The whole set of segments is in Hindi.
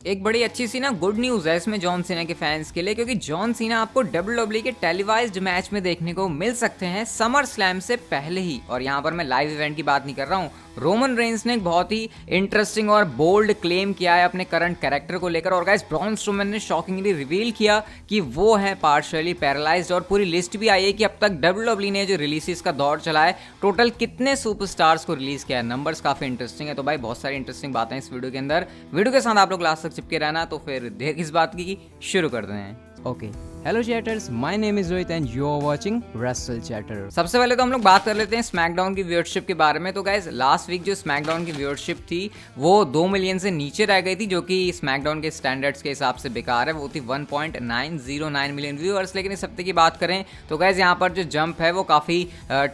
एक बड़ी अच्छी सी ना गुड न्यूज है इसमें जॉन सीना के फैंस के लिए, क्योंकि जॉन सीना आपको डब्ल्यूडब्ल्यूई के टेलीवाइज्ड मैच में देखने को मिल सकते हैं समर स्लैम से पहले ही। और यहाँ पर मैं लाइव इवेंट की बात नहीं कर रहा हूँ। रोमन रेंस ने एक बहुत ही इंटरेस्टिंग और बोल्ड क्लेम किया है अपने करंट कैरेक्टर को लेकर, और गाइस ब्रॉन स्ट्रोमैन ने शॉकिंगली रिवील किया कि वो है पार्शियली पैरालाइज्ड। और पूरी लिस्ट भी आई है कि अब तक डब्ल्यूडब्ल्यूई ने जो रिलीजेस का दौर चला है टोटल कितने सुपरस्टार्स को रिलीज किया है। नंबर्स काफी इंटरेस्टिंग है। तो भाई बहुत सारी इंटरेस्टिंग बातें इस वीडियो के अंदर। वीडियो के साथ आप लोग लास्ट तक चिपके रहना। तो फिर देर किस बात की शुरू करते हैं। Okay. Hello chatters, my name is Rohit and you are watching Wrestle Chatter. सबसे पहले तो हम लोग बात कर लेते हैं स्मैकडाउन की व्यूअरशिप के बारे में। तो गाइस लास्ट वीक जो स्मैकडाउन की व्यूअरशिप थी वो 2 मिलियन से नीचे रह गई थी, जो कि स्मैकडाउन के स्टैंडर्ड्स के हिसाब से बेकार है। वो थी 1.909 मिलियन व्यूअर्स। लेकिन इस हफ्ते की बात करें तो गाइस यहाँ पर जो जंप है वो काफ़ी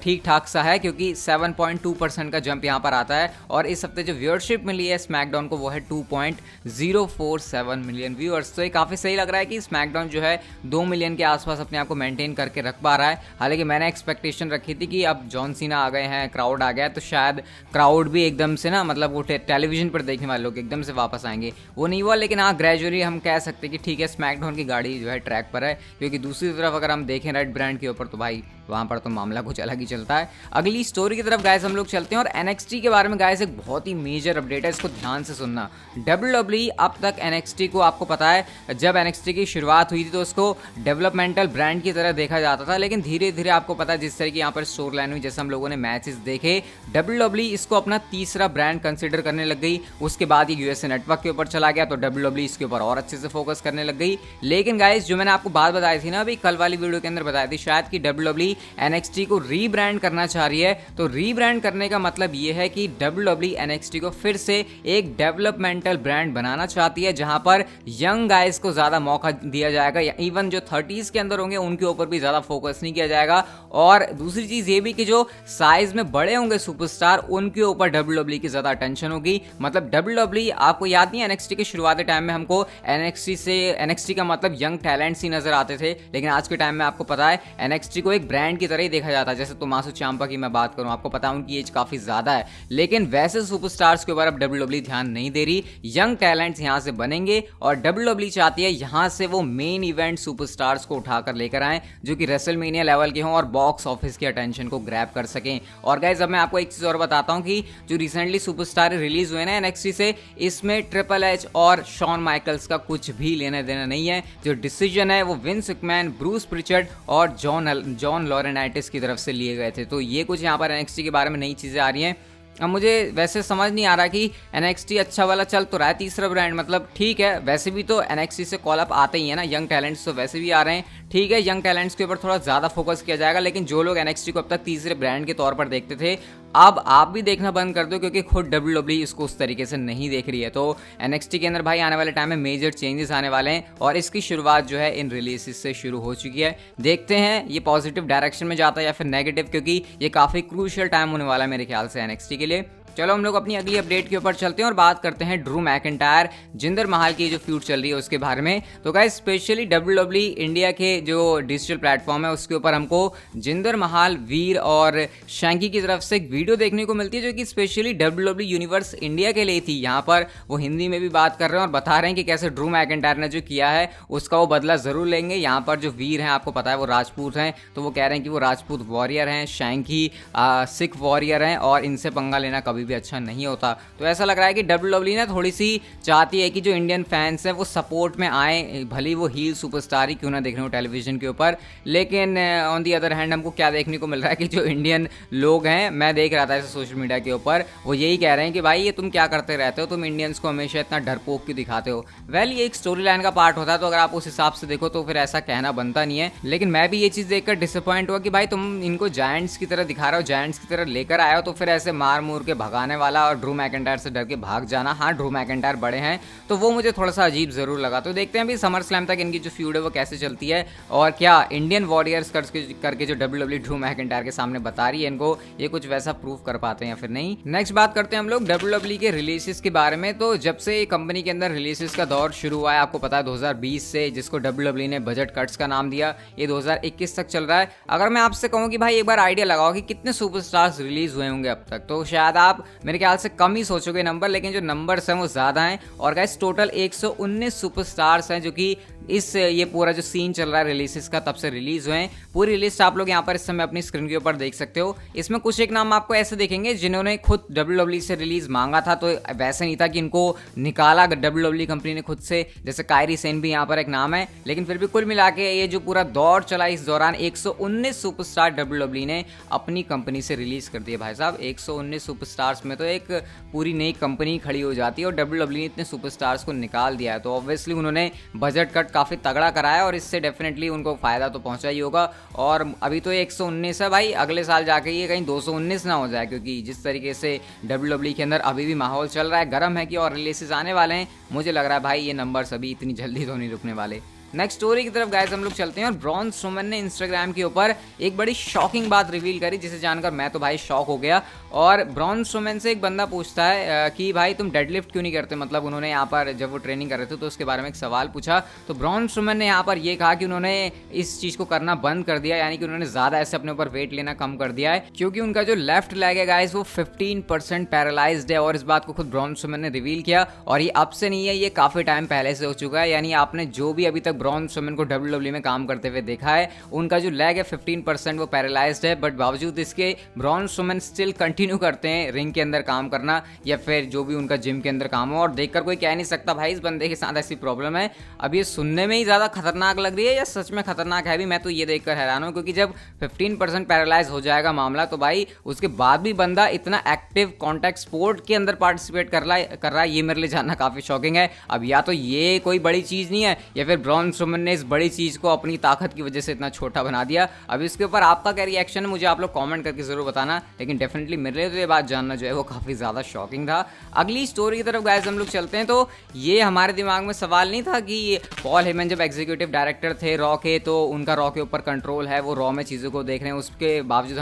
ठीक ठाक सा है, क्योंकि 7.2% का जंप यहाँ पर आता है। और इस हफ्ते जो व्यूअरशिप मिली है स्मैकडाउन को वो है 2.047 मिलियन व्यूअर्स। तो ये काफ़ी सही लग रहा है कि स्मैकडाउन जो है 2 मिलियन के आसपास अपने आप को मेंटेन करके रख पा रहा है। हालांकि मैंने एक्सपेक्टेशन रखी थी कि अब जॉन सीना आ गए हैं, क्राउड आ गया है, तो शायद क्राउड भी एकदम से ना मतलब वो टेलीविजन पर देखने वाले लोग एकदम से वापस आएंगे। वो नहीं हुआ। लेकिन हाँ, ग्रेजुअली हम कह सकते हैं कि ठीक है स्मैकडाउन की गाड़ी जो है ट्रैक पर है। क्योंकि दूसरी तरफ अगर हम देखें रेड ब्रांड के ऊपर तो भाई वहाँ पर तो मामला कुछ अलग ही चलता है। अगली स्टोरी की तरफ गाइस हम लोग चलते हैं। और एनएक्सटी के बारे में गाइस एक बहुत ही मेजर अपडेट है, इसको ध्यान से सुनना। डब्ल्यूडब्ल्यूई अब तक एनएक्सटी को, आपको पता है जब एनएक्सटी की शुरुआत हुई थी तो उसको डेवलपमेंटल ब्रांड की तरह देखा जाता था। लेकिन धीरे धीरे आपको पता है जिस तरह की यहाँ पर स्टोर लाइन हुई, जैसे हम लोगों ने मैचेस देखे, डब्ल्यूडब्ल्यूई इसको अपना तीसरा ब्रांड कंसिडर करने लग गई। उसके बाद ये यूएसए नेटवर्क के ऊपर चला गया तो डब्ल्यूडब्ल्यूई इसके ऊपर और अच्छे से फोकस करने लग गई। लेकिन गाइस जो मैंने आपको बात बताई थी ना अभी कल वाली वीडियो के अंदर बताई थी शायद, कि डब्ल्यूडब्ल्यूई एनएक्सटी को रीब्रांड करना चाह रही है। तो रीब्रांड करने का मतलब ये है कि डब्ल्यूडब्ल्यूई एनएक्सटी को फिर से एक डेवलपमेंटल ब्रांड बनाना चाहती है, जहां पर यंग गाइस को ज्यादा मौका दिया जाएगा। इवन जो 30s के अंदर होंगे उनके ऊपर भी ज्यादा फोकस नहीं किया जाएगा। और दूसरी चीज ये भी कि जो साइज में बड़े होंगे सुपरस्टार उनके ऊपर डब्ल्यूडब्ल्यूई की ज्यादा अटेंशन होगी। मतलब डब्ल्यूडब्ल्यूई, आपको याद नहीं एनएक्सटी के शुरुआती टाइम में हमको एनएक्सटी का मतलब यंग टैलेंट्स ही नजर आते थे। लेकिन आज के टाइम में आपको पता है एनएक्सटी को एक ब्रांड की तरह ही देखा जाता है। जैसे तोमासो चांपा की मैं बात करूं, आपको पता है उनकी एज काफी ज्यादा है, लेकिन वैसे सुपरस्टार्स के ऊपर अब डब्ल्यूडब्ल्यूई ध्यान नहीं दे रही। यंग टैलेंट्स यहां से बनेंगे और डब्ल्यूडब्ल्यूई चाहती है यहां से वो मेन इवेंट सुपरस्टार्स को उठाकर लेकर आए जो कि रेसलमेनिया लेवल के हों और बॉक्स ऑफिस की अटेंशन को ग्रैब कर सकें। और गाइस अब मैं आपको एक चीज और बताता हूं कि जो रिसेंटली सुपरस्टार रिलीज हुए ना एनएक्सटी से, इसमें ट्रिपल एच और शॉन माइकल्स का कुछ भी लेना देना नहीं है। जो डिसीजन है वो विंस मैकमैन, ब्रूस प्रिचर्ड और जॉन लॉरेनाइटिस की तरफ से लिए गए थे। तो ये कुछ यहाँ पर एनएक्सटी के बारे में नई चीजें आ रही हैं। अब मुझे वैसे समझ नहीं आ रहा कि एनएक्सटी अच्छा वाला चल तो रहा है तीसरा ब्रांड, मतलब ठीक है, वैसे भी तो एनएक्सटी से कॉल अप आते ही है ना, यंग टैलेंट्स तो वैसे भी आ रहे हैं। ठीक है, यंग टैलेंट्स के ऊपर थोड़ा ज़्यादा फोकस किया जाएगा। लेकिन जो लोग एनएक्सटी को अब तक तीसरे ब्रांड के तौर पर देखते थे, अब आप भी देखना बंद कर दो, क्योंकि खुद डब्ल्यूडब्ल्यूई इसको उस तरीके से नहीं देख रही है। तो एनएक्सटी के अंदर भाई आने वाले टाइम में मेजर चेंजेस आने वाले हैं और इसकी शुरुआत जो है इन रिलीजेस से शुरू हो चुकी है। देखते हैं ये पॉजिटिव डायरेक्शन में जाता है या फिर नेगेटिव, क्योंकि ये काफ़ी क्रूशियल टाइम होने वाला है मेरे ख्याल से एनएक्सटी के लिए। चलो हम लोग अपनी अगली अपडेट के ऊपर चलते हैं और बात करते हैं ड्रू मैकिंटायर जिंदर महाल की जो फ्यूड चल रही है उसके बारे में। तो गाइस स्पेशली डब्ल्यूडब्ल्यूई इंडिया के जो डिजिटल प्लेटफॉर्म है उसके ऊपर हमको जिंदर महाल, वीर और शैंकी की तरफ से एक वीडियो देखने को मिलती है जो कि स्पेशली डब्ल्यूडब्ल्यूई यूनिवर्स इंडिया के लिए थी। यहाँ पर वो हिंदी में भी बात कर रहे हैं और बता रहे हैं कि कैसे ड्रू मैकिंटायर ने जो किया है उसका वो बदला जरूर लेंगे। यहाँ पर जो वीर हैं आपको पता है वो राजपूत हैं, तो वो कह रहे हैं कि वो राजपूत वॉरियर हैं, शैंकी सिख वॉरियर हैं और इनसे पंगा लेना कभी भी अच्छा नहीं होता। तो ऐसा लग रहा है कि डब्ल्यूडब्ल्यूई ने थोड़ी सी चाहती है कि जो इंडियन फैंस हैं वो सपोर्ट में आए, भले वो हील सुपरस्टार ही क्यों ना देख रहे हो टेलीविजन के ऊपर। लेकिन ऑन दी अदर हैंड हमको क्या देखने को मिल रहा है कि जो इंडियन लोग हैं, मैं देख रहा था ऐसे सोशल मीडिया के ऊपर, वो यही कह रहे हैं कि भाई ये तुम क्या करते रहते हो, तुम इंडियंस को हमेशा इतना डरपोक क्यों दिखाते हो। वेल ये एक स्टोरी लाइन का पार्ट होता है, तो अगर आप उस हिसाब से देखो तो फिर ऐसा कहना बनता नहीं है। लेकिन मैं भी ये चीज़ देखकर डिसअपॉइंट हुआ कि भाई तुम इनको जायंट्स की तरह दिखा रहे हो, जायंट्स की तरह लेकर आए हो, तो फिर ऐसे मार मूर के भगाने वाला और ड्रू मैकिंटायर से डर के भाग जाना। हाँ, ड्रू मैकिंटायर बड़े हैं तो वो मुझे थोड़ा सा अजीब जरूर लगा। तो देखते हैं अभी समर स्लैम तक इनकी जो फ्यूड है वो कैसे चलती है और क्या इंडियन वॉरियर्स करके जो डब्ल्यूडब्ल्यूई ड्रू मैकिंटायर के सामने बता रही है इनको, ये कुछ वैसा प्रूव कर पाते हैं या फिर नहीं। नेक्स्ट बात करते हैं हम लोग डब्ल्यूडब्ल्यूई के रिलीजेस के बारे में। तो जब से कंपनी के अंदर रिलीजेस का दौर शुरू हुआ है, आपको पता है 2020 से, जिसको डब्ल्यूडब्ल्यूई ने बजट कट्स का नाम दिया, ये 2021 तक चल रहा है। अगर मैं आपसे कहूँ कि भाई एक बार आइडिया लगाओ कि कितने सुपरस्टार्स रिलीज हुए होंगे अब तक, तो शायद आप आप मेरे ख्याल से कम ही सोचोगे नंबर, लेकिन जो नंबर्स हैं वो ज़्यादा हैं। और गाइस टोटल 119 सुपरस्टार्स हैं जो कि ये पूरा जो सीन चल रहा है रिलीजेस का तब से रिलीज हुए हैं। पूरी लिस्ट आप लोग यहाँ पर इस समय अपनी स्क्रीन के ऊपर देख सकते हो। इसमें कुछ एक नाम आपको ऐसे दिखेंगे जिन्होंने खुद WWE से रिलीज मांगा था, तो वैसे नहीं था कि इनको निकाला WWE कंपनी ने खुद से, जैसे कायरी सेन भी यहाँ पर एक नाम है। लेकिन फिर भी कुल मिला के ये जो पूरा दौर चला इस दौरान 119 सुपरस्टार WWE ने अपनी कंपनी से रिलीज कर दिए। भाई साहब 119 सुपरस्टार्स में तो एक पूरी नई कंपनी खड़ी हो जाती है, और WWE ने इतने सुपरस्टार्स को निकाल दिया है, तो ऑब्वियसली उन्होंने बजट कट काफ़ी तगड़ा कराया और इससे डेफिनेटली उनको फ़ायदा तो पहुंचा ही होगा। और अभी तो ये 119 है भाई, अगले साल जाके ये कहीं 219 ना हो जाए, क्योंकि जिस तरीके से WWE के अंदर अभी भी माहौल चल रहा है, गर्म है कि और रिलीजेस आने वाले हैं, मुझे लग रहा है भाई ये नंबर्स अभी इतनी जल्दी तो नहीं रुकने वाले। नेक्स्ट स्टोरी की तरफ गाइस हम लोग चलते हैं, और ब्रॉन स्ट्रोमैन ने इंस्टाग्राम के ऊपर एक बड़ी शॉकिंग बात रिवील करी, जिसे जानकर मैं तो भाई शॉक हो गया। और ब्रॉन स्ट्रोमैन से एक बंदा पूछता है कि भाई तुम डेडलिफ्ट क्यों नहीं करते, मतलब उन्होंने यहाँ पर जब वो ट्रेनिंग कर रहे थे तो उसके बारे में एक सवाल पूछा, तो ब्रॉन स्ट्रोमैन ने यहाँ पर ये कहा कि उन्होंने इस चीज़ को करना बंद कर दिया, यानी कि उन्होंने ज़्यादा ऐसे अपने ऊपर वेट लेना कम कर दिया है, क्योंकि उनका जो लेफ्ट लेग है गाइस वो 15% पैरालाइज्ड है। और इस बात को खुद ब्रॉन स्ट्रोमैन ने रिवील किया, और ये अब से नहीं है, ये काफ़ी टाइम पहले से हो चुका है। यानी आपने जो भी अभी तक ब्रॉन स्ट्रोमैन को WWE में काम करते हुए देखा है, उनका जो लेग है 15% वो पैरालाइज्ड है, बट बावजूद इसके ब्रॉन स्ट्रोमैन स्टिल कंटिन्यू करते हैं रिंग के अंदर काम करना, या फिर जो भी उनका जिम के अंदर काम हो। और देखकर कोई कह नहीं सकता भाई इस बंदे के साथ ऐसी प्रॉब्लम है। अब ये सुनने में ही ज़्यादा खतरनाक लग रही है, या सच में खतरनाक है भी, मैं तो ये देखकर हैरान हूँ, क्योंकि जब 15% पैरालाइज हो जाएगा मामला, तो भाई उसके बाद भी बंदा इतना एक्टिव कॉन्टैक्ट स्पोर्ट के अंदर पार्टिसिपेट कर रहा है, ये मेरे लिए जानना काफ़ी शॉकिंग है। अब या तो ये कोई बड़ी चीज़ नहीं है, या फिर ब्रॉन स्ट्रोमैन ने इस बड़ी चीज़ को अपनी ताकत की वजह से इतना छोटा बना दिया। अब इसके ऊपर आपका क्या रिएक्शन है मुझे आप लोग कमेंट करके ज़रूर बताना, लेकिन डेफिनेटली मेरे लिए तो ये बात जानना जो है वो काफ़ी ज़्यादा शॉकिंग था। अगली स्टोरी की तरफ गाइस हम लोग चलते हैं, तो ये हमारे दिमाग में सवाल नहीं था कि पॉल हेमन जब एग्जीक्यूटिव डायरेक्टर थे रॉ के, तो उनका रॉ के ऊपर कंट्रोल है, वो रॉ में चीज़ों को देख रहे हैं, उसके बावजूद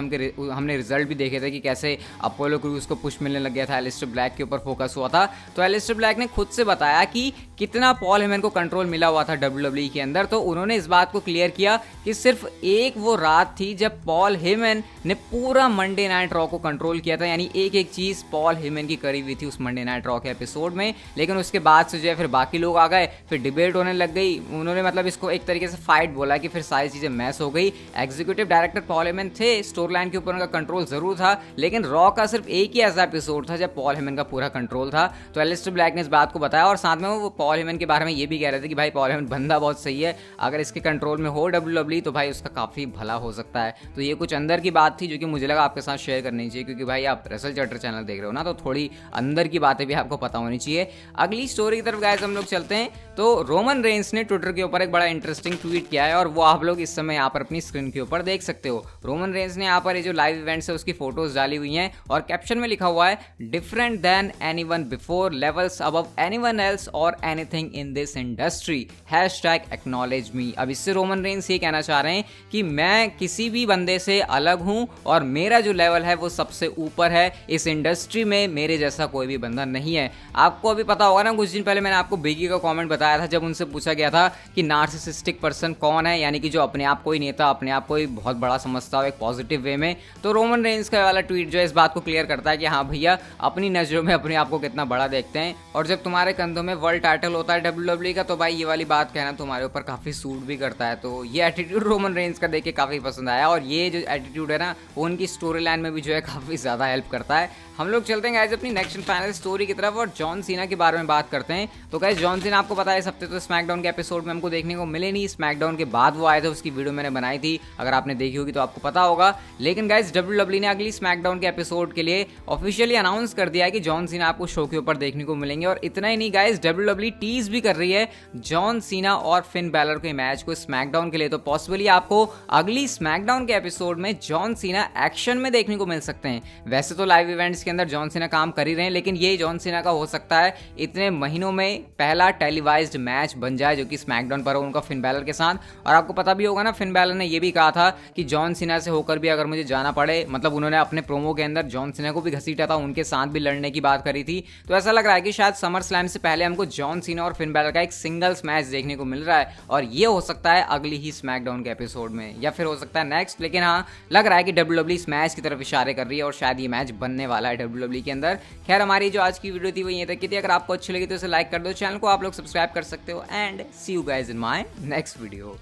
हमने रिजल्ट भी देखे थे कि कैसे अपोलो क्रूज को पुश मिलने लग गया था, एलिस्टर ब्लैक के ऊपर फोकस हुआ था। तो एलिस्टर ब्लैक ने खुद से बताया कि कितना पॉल हेमन को कंट्रोल मिला हुआ था WWE के अंदर, तो उन्होंने इस बात को क्लियर किया कि सिर्फ एक वो रात थी जब पॉल हेमन ने पूरा मंडे नाइट रॉ को कंट्रोल किया था, यानी एक एक चीज़ पॉल हेमन की करी हुई थी उस मंडे नाइट रॉ के एपिसोड में। लेकिन उसके बाद से जो है फिर बाकी लोग आ गए, फिर डिबेट होने लग गई, उन्होंने मतलब इसको एक तरीके से फाइट बोला कि फिर सारी चीज़ें मैस हो गई। एग्जीक्यूटिव डायरेक्टर पॉल हेमन थे, स्टोरी लाइन के ऊपर उनका कंट्रोल जरूर था, लेकिन रॉ का सिर्फ एक ही ऐसा एपिसोड था जब पॉल हेमन का पूरा कंट्रोल था। तो एलिस्टर ब्लैक ने इस बात को बताया, और साथ में वो पॉल हेमन के बारे में ये भी कह रहे थे कि भाई पॉल हेमन बंदा बहुत सही है, अगर इसके कंट्रोल में हो WWE तो भाई उसका काफ़ी भला हो सकता है। तो ये कुछ अंदर की बात थी जो कि मुझे लगा आपके साथ शेयर करनी चाहिए, क्योंकि भाई आप रसल चैटर चैनल देख रहे हो ना, तो थोड़ी अंदर की बातें भी आपको पता होनी चाहिए। अगली स्टोरी की तरफ गाइस हम लोग चलते हैं, तो रोमन रेंस ने ट्विटर के ऊपर एक बड़ा इंटरेस्टिंग ट्वीट किया है, और वो आप लोग इस समय यहाँ पर अपनी स्क्रीन के ऊपर देख सकते हो। रोमन रेंस ने यहाँ पर ये जो लाइव इवेंट्स है उसकी फोटोज डाली हुई हैं, और कैप्शन में लिखा हुआ है different than anyone before, levels above anyone else और anything in this industry, #acknowledge me. अब इससे रोमन रेंस ये कहना चाह रहे हैं कि मैं किसी भी बंदे से अलग हूं, और मेरा जो लेवल है वो सबसे ऊपर है, इस इंडस्ट्री में मेरे जैसा कोई भी बंदा नहीं है। आपको अभी पता होगा ना, कुछ दिन पहले मैंने आपको बिगी का कमेंट बताया था, जब उनसे पूछा गया था कि नार्सिसिस्टिक पर्सन कौन है, यानी कि जो अपने आप को ही नेता, अपने आप को ही बहुत बड़ा समझता हो एक पॉजिटिव वे में। तो रोमन रेंस का वाला ट्वीट जो है इस बात को क्लियर करता है कि हाँ भैया, अपनी नजरों में अपने आप को कितना बड़ा देखते हैं, और जब तुम्हारे कंधों में वर्ल्ड टाइटल होता है WWE का, तो भाई ये वाली बात कहना तुम्हारे ऊपर काफी सूट भी करता है। तो ये एटीट्यूड रोमन रेंस का देख के काफी पसंद आया, और ये जो एटीट्यूड है ना वो उनकी स्टोरी लाइन में भी जो है काफी ज्यादा हेल्प करता है। हम लोग चलते हैं गाइस अपनी नेक्स्ट फाइनल स्टोरी की तरफ, और जॉन सीना के बारे में बात करते हैं। तो गाइस जॉन सीना आपको पता है इस हफ्ते तो स्मैकडाउन के एपिसोड में हमको देखने को मिले नहीं, स्मैकडाउन के बाद वो आए थे, उसकी वीडियो मैंने बनाई थी, अगर आपने देखी होगी तो आपको पता होगा। लेकिन गाइस WWE ने अगली स्मैकडाउन के एपिसोड के लिए ऑफिशियली अनाउंस कर दिया है कि जॉन सीना आपको शो के ऊपर देखने को मिलेंगे। और इतना ही नहीं गाइस, WWE टीज भी कर रही है जॉन सीना और फिन बैलर के मैच को स्मैकडाउन के लिए, तो पॉसिबली आपको अगली स्मैकडाउन के एपिसोड में जॉन सीना एक्शन में देखने को मिल सकते हैं। वैसे तो लाइव इवेंट्स के अंदर जॉन सीना काम कर ही रहे हैं, लेकिन ये जॉन सीना का हो सकता है इतने महीनों में पहला टेलीवाइज टेलीवाइज्ड मैच बन जाए जो कि स्मैकडाउन पर हो उनका फिन बैलर के साथ। और आपको पता भी होगा ना, फिन बैलर ने ये भी कहा था कि जॉन सीना से होकर भी अगर मुझे जाना पड़े, मतलब उन्होंने अपने प्रोमो के अंदर जॉन सीना को भी घसीटा था, उनके साथ भी लड़ने की बात करी थी। तो ऐसा लग रहा है कि शायद समर स्लैम से पहले हमको जॉन सीना और फिन बैलर का एक सिंगल्स मैच देखने को मिल रहा है, और ये हो सकता है अगली ही स्मैकडाउन के एपिसोड में या फिर हो सकता है नेक्स्ट। लेकिन हाँ, लग रहा है कि WWE इस मैच की तरफ इशारे कर रही है और शायद ये मैच बनने वाला है WWE के अंदर। खैर, हमारी जो आज की वीडियो थी वो ये तक की थी। अगर आपको अच्छी लगी तो इसे लाइक कर दो, चैनल को आप लोग सब्सक्राइब कर सकते हो, and see you guys in my next video.